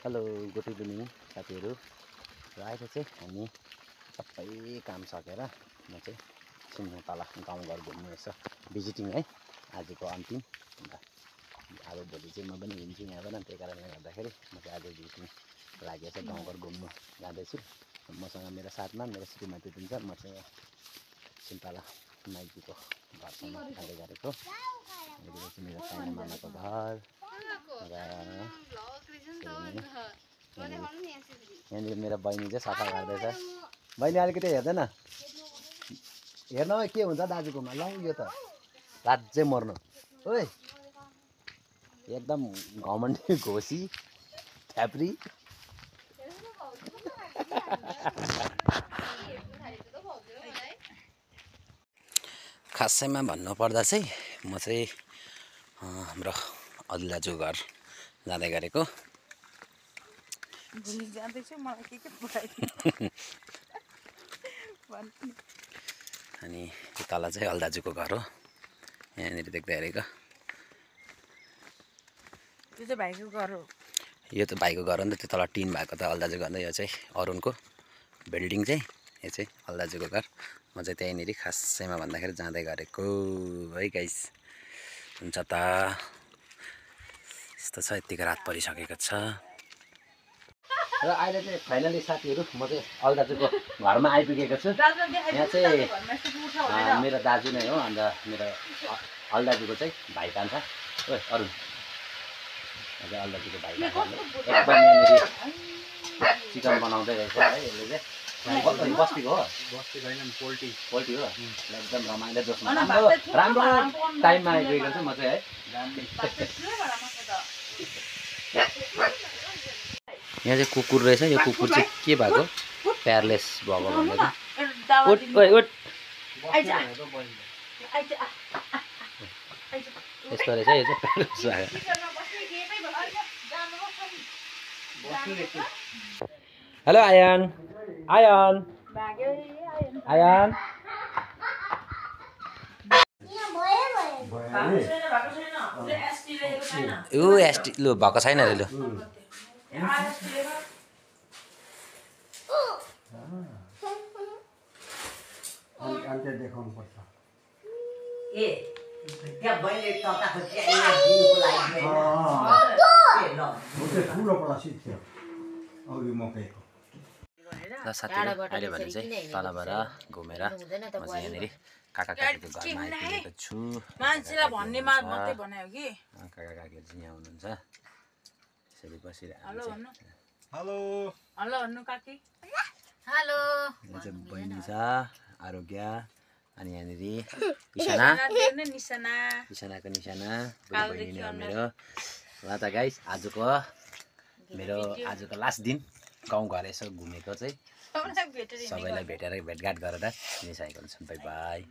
Hello good evening साथीहरू। र अहिले चाहिँ हामी सबै काम सकेर म चाहिँ छिन्नु तल गाउँघर घुम्नु यसो भिजिटिङ है। आजको अन्तिम अन्त अब भोलि चाहिँ म पनि हिँड्छु यहाँबाट। त्यही कारणले गर्दाखेरि म चाहिँ आज भिजिटिङ लागि चाहिँ गाउँघर घुम्नु जाँदैछु। मसँग मेरो साथमा मेरो श्रीमती दिन्छ। म चाहिँ सिन्ताला माइतीको घरसम्म जाँदै गरेको। यो चाहिँ मेरो सानो मामाको घर र यहाँनिर मेरो बहिनी चाहिँ सफा गर्दैछ। बहिनी अलिकति हेर्दैन, हेर्न के हुन्छ दाजुकोमा। ल यो त लाजै मर्नु ओइ, एकदम घमण्डी घोसी थ्याप्री। खासैमा भन्नुपर्दा चाहिँ म चाहिँ हाम्रो अदिल दाजु घर जाँदै गरेको। अनि त्यो तल चाहिँ अलदाजुको घर हो, यहाँनिर देख्दै गरेको। त्यो चाहिँ भाइको घर हो। यो त भाइको घर हो नि त, त्यो तल टिन भएको त अलदाजुको घर। यो चाहिँ अरुणको बिल्डिङ चाहिँ, यो चाहिँ अलदाजुको घर। म चाहिँ त्यहीँनिर खासैमा भन्दाखेरि जाँदै गरेको है गाइस। हुन्छ त, यस्तो छ, यतिको रात परिसकेको छ। र अहिले चाहिँ फाइनली साथीहरू म चाहिँ अलदाजुको घरमा आइपुगेको छु। यहाँ चाहिँ मेरो दाजु नै हो। अन्त मेरो अलदाजुको चाहिँ भाइ कान्छ। ओ अरुण, अझै अलदाजुको भाइ कान्छले एकदम यहाँनिर चिकन बनाउँदै रहेछ है। यसले चाहिँ बस्तीको हो, बस्तीको होइन पोल्ट्री हो। एकदम रमाइलो जोसमा राम्रो टाइममा आइपुगेको छु म चाहिँ है। यहाँ चाहिँ कुकुर रहेछ। यो कुकुर चाहिँ के भएको, प्यारलेस भएको भनेको। उठ ओइ उठ, यस्तो रहेछ। यो चाहिँ प्यारलेस भएको। हेलो आयान, आयान आयान। ऊ एसटी लु भएको छैन अरे। लु देखाउनुपर्छ। ल साथीहरू, अहिले भने चाहिँ तलबाट घुमेर म चाहिँ यहाँनिर काका काकीको घरमा आइपुगेको छु। मान्छेलाई भन्ने मात्रै बनायो कि काका काकीहरू चाहिँ यहाँ हुनुहुन्छ। यसरी बसिरहेको हेलो छ। भन्नु। हेलो हेलो भन्नु काकी। हेलो। यहाँ चाहिँ बहिनी छ आरोग्य। अनि यहाँनिर इसाना, इसानाको निसाना बहिनी हो मेरो। ल त गाइस, आजको लास्ट दिन गाउँघर यसो घुमेको चाहिँ सबैलाई भेटेर भेटघाट गरेर निसाएको हुन्छ। By by.